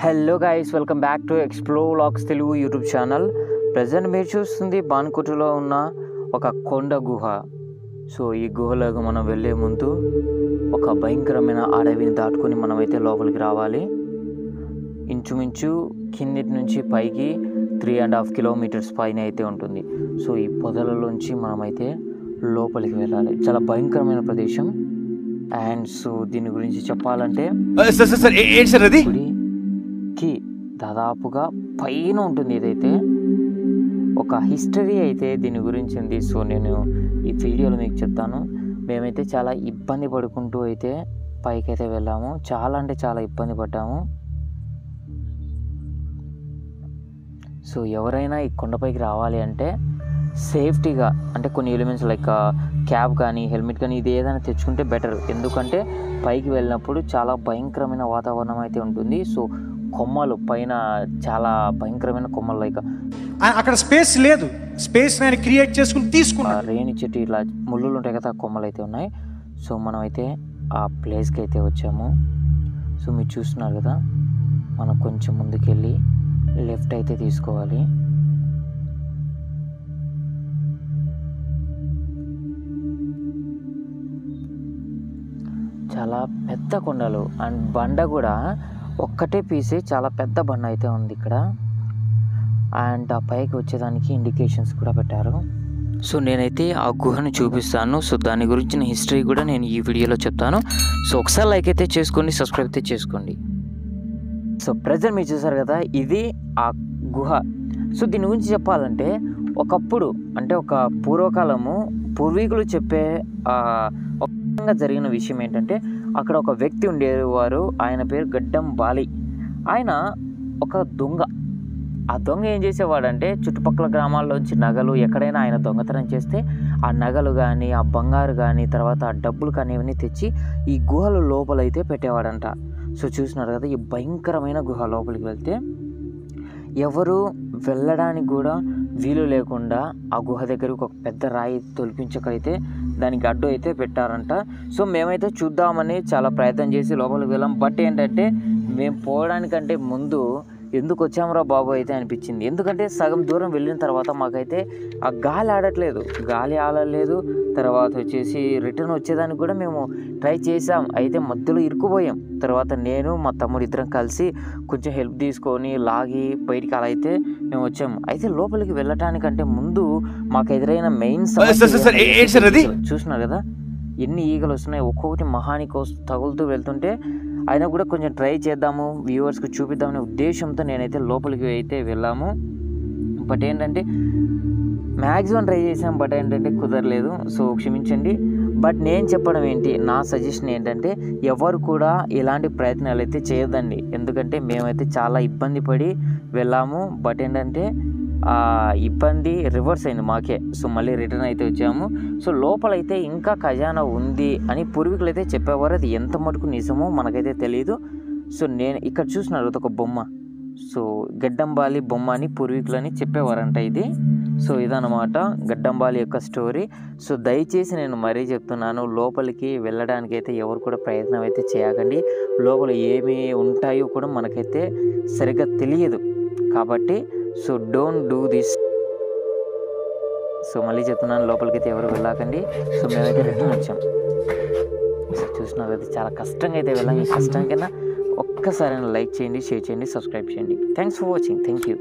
Hello guys, welcome back to explore vlogs Telugu YouTube channel. Present మీరు చూస్తుంది బాన్కోటలో ఉన్న ఒక కొండ గుహ. సో ఈ గుహలోకి మనం వెళ్ళే ముందు ఒక భయంకరమైన అడవిని దాటుకొని మనమైతే లోపలికి రావాలి. ఇంచుమించు కింది నుంచి పైకి 3.5 కిలోమీటర్స్ పైన అయితే ఉంటుంది. సో ఈ పొదలలోంచి మనమైతే లోపలికి వెళ్ళాలి. చాలా భయంకరమైన ప్రదేశం. అండ్ సో దీని గురించి చెప్పాలంటే గుడికి దాదాపుగా పైన ఉంటుంది. ఇదైతే ఒక హిస్టరీ అయితే దీని గురించి ఉంది. సో నేను ఈ వీడియోలో మీకు చెప్తాను. మేమైతే చాలా ఇబ్బంది పడుకుంటూ అయితే పైకి అయితే వెళ్ళాము. చాలా అంటే చాలా ఇబ్బంది పడ్డాము. సో ఎవరైనా ఈ కొండపైకి రావాలి అంటే సేఫ్టీగా, అంటే కొన్ని ఎలిమెంట్స్ లైక్ క్యాప్ కానీ హెల్మెట్ కానీ ఇది ఏదైనా తెచ్చుకుంటే బెటర్. ఎందుకంటే పైకి వెళ్ళినప్పుడు చాలా భయంకరమైన వాతావరణం అయితే ఉంటుంది. సో కొమ్మలు పైన చాలా భయంకరమైన కొమ్మలు, లైక్ అక్కడ స్పేస్ లేదు, స్పేస్ నేను క్రియేట్ చేసుకుని తీసుకున్నా. రేణి చెట్టు ఇలా ముళ్ళులు ఉంటాయి కదా, కొమ్మలు అయితే ఉన్నాయి. సో మనమైతే ఆ ప్లేస్కి అయితే వచ్చాము. సో మీరు చూస్తున్నారు కదా, మనం కొంచెం ముందుకెళ్ళి లెఫ్ట్ అయితే తీసుకోవాలి. చాలా పెద్ద కొండలు అండ్ బండ కూడా ఒక్కటే పీసే, చాలా పెద్ద బండ అయితే ఉంది ఇక్కడ. అండ్ ఆ పైకి వచ్చేదానికి ఇండికేషన్స్ కూడా పెట్టారు. సో నేనైతే ఆ గుహను చూపిస్తాను. సో దాని గురించిన హిస్టరీ కూడా నేను ఈ వీడియోలో చెప్తాను. సో ఒకసారి లైక్ అయితే చేసుకోండి, సబ్స్క్రైబ్ అయితే చేసుకోండి. సో ప్రజెంట్ మీరు చూసారు కదా, ఇది ఆ గుహ. సో దీని గురించి చెప్పాలంటే ఒకప్పుడు, అంటే ఒక పూర్వకాలము పూర్వీకులు చెప్పే జరిగిన విషయం ఏంటంటే, అక్కడ ఒక వ్యక్తి ఉండేవారు. ఆయన పేరు గడ్డం బాలి. ఆయన ఒక దొంగ. ఆ దొంగ ఏం చేసేవాడంటే, చుట్టుపక్కల గ్రామాల్లోంచి నగలు ఎక్కడైనా ఆయన దొంగతనం చేస్తే ఆ నగలు కానీ ఆ బంగారు కానీ తర్వాత ఆ డబ్బులు కానీ ఇవన్నీ తెచ్చి ఈ గుహల లోపలైతే పెట్టేవాడంట. సో చూసినారు కదా, ఈ భయంకరమైన గుహ లోపలికి వెళ్తే ఎవరు వెళ్ళడానికి కూడా వీలు లేకుండా ఆ గుహ దగ్గరికి ఒక పెద్ద రాయి తొలిపించకైతే దానికి అడ్డు అయితే పెట్టారంట. సో మేమైతే చూద్దామని చాలా ప్రయత్నం చేసి లోపలికి వెళ్ళాం. బట్ ఏంటంటే మేము పోవడానికంటే ముందు ఎందుకు వచ్చామరా బాబు అయితే అనిపించింది. ఎందుకంటే సగం దూరం వెళ్ళిన తర్వాత మాకైతే ఆ గాలి ఆడట్లేదు, గాలి ఆడలేదు. తర్వాత వచ్చేసి రిటర్న్ వచ్చేదానికి కూడా మేము ట్రై చేసాం. అయితే మధ్యలో ఇరుక్కుపోయాం. తర్వాత నేను మా తమ్ముడు ఇద్దరం కలిసి కొంచెం హెల్ప్ తీసుకొని లాగి బయటికి అలా అయితే మేము వచ్చాము. అయితే లోపలికి వెళ్ళటానికంటే ముందు మాకు ఎదురైన మెయిన్ చూసినారు కదా, ఎన్ని ఈగలు వస్తున్నాయి, ఒక్కొక్కటి మహానికి తగులుతూ వెళ్తుంటే అయినా కూడా కొంచెం ట్రై చేద్దాము, వ్యూవర్స్కి చూపిద్దామనే ఉద్దేశంతో నేనైతే లోపలికి అయితే వెళ్ళాము. బట్ ఏంటంటే మ్యాక్సిమం ట్రై చేసాం, బట్ ఏంటంటే కుదరలేదు. సో క్షమించండి. బట్ నేను చెప్పడం ఏంటి, నా సజెషన్ ఏంటంటే ఎవరు కూడా ఇలాంటి ప్రయత్నాలు అయితే చేయొద్దండి. ఎందుకంటే మేమైతే చాలా ఇబ్బంది పడి వెళ్ళాము. బట్ ఏంటంటే ఇబ్బంది రివర్స్ అయింది మాకే. సో మళ్ళీ రిటర్న్ అయితే వచ్చాము. సో లోపలైతే ఇంకా ఖజానా ఉంది అని పూర్వీకులు అయితే చెప్పేవారు. అది ఎంత మటుకు నిజమో మనకైతే తెలియదు. సో నేను ఇక్కడ చూసినారు ఒక బొమ్మ. సో గడ్డంబాలి బొమ్మ అని పూర్వీకులని చెప్పేవారంట ఇది. సో ఇదన్నమాట గడ్డంబాలి యొక్క స్టోరీ. సో దయచేసి నేను మరీ చెప్తున్నాను, లోపలికి వెళ్ళడానికి అయితే ఎవరు కూడా ప్రయత్నం అయితే చేయకండి. లోపల ఏమి ఉంటాయో కూడా మనకైతే సరిగ్గా తెలియదు కాబట్టి so don't do this. So మళ్ళీ చెప్తున్నాను, లోపలికి అయితే ఎవరు వెళ్ళకండి. సో మేమైతే రిటర్న్ వచ్చాం. సో చూసినా కదా, చాలా కష్టంగా అయితే వెళ్ళాం. ఈ కష్టం కన్నా ఒక్కసారైనా లైక్ చేయండి, షేర్ చేయండి, సబ్స్క్రైబ్ చేయండి. Thanks for watching. Thank you.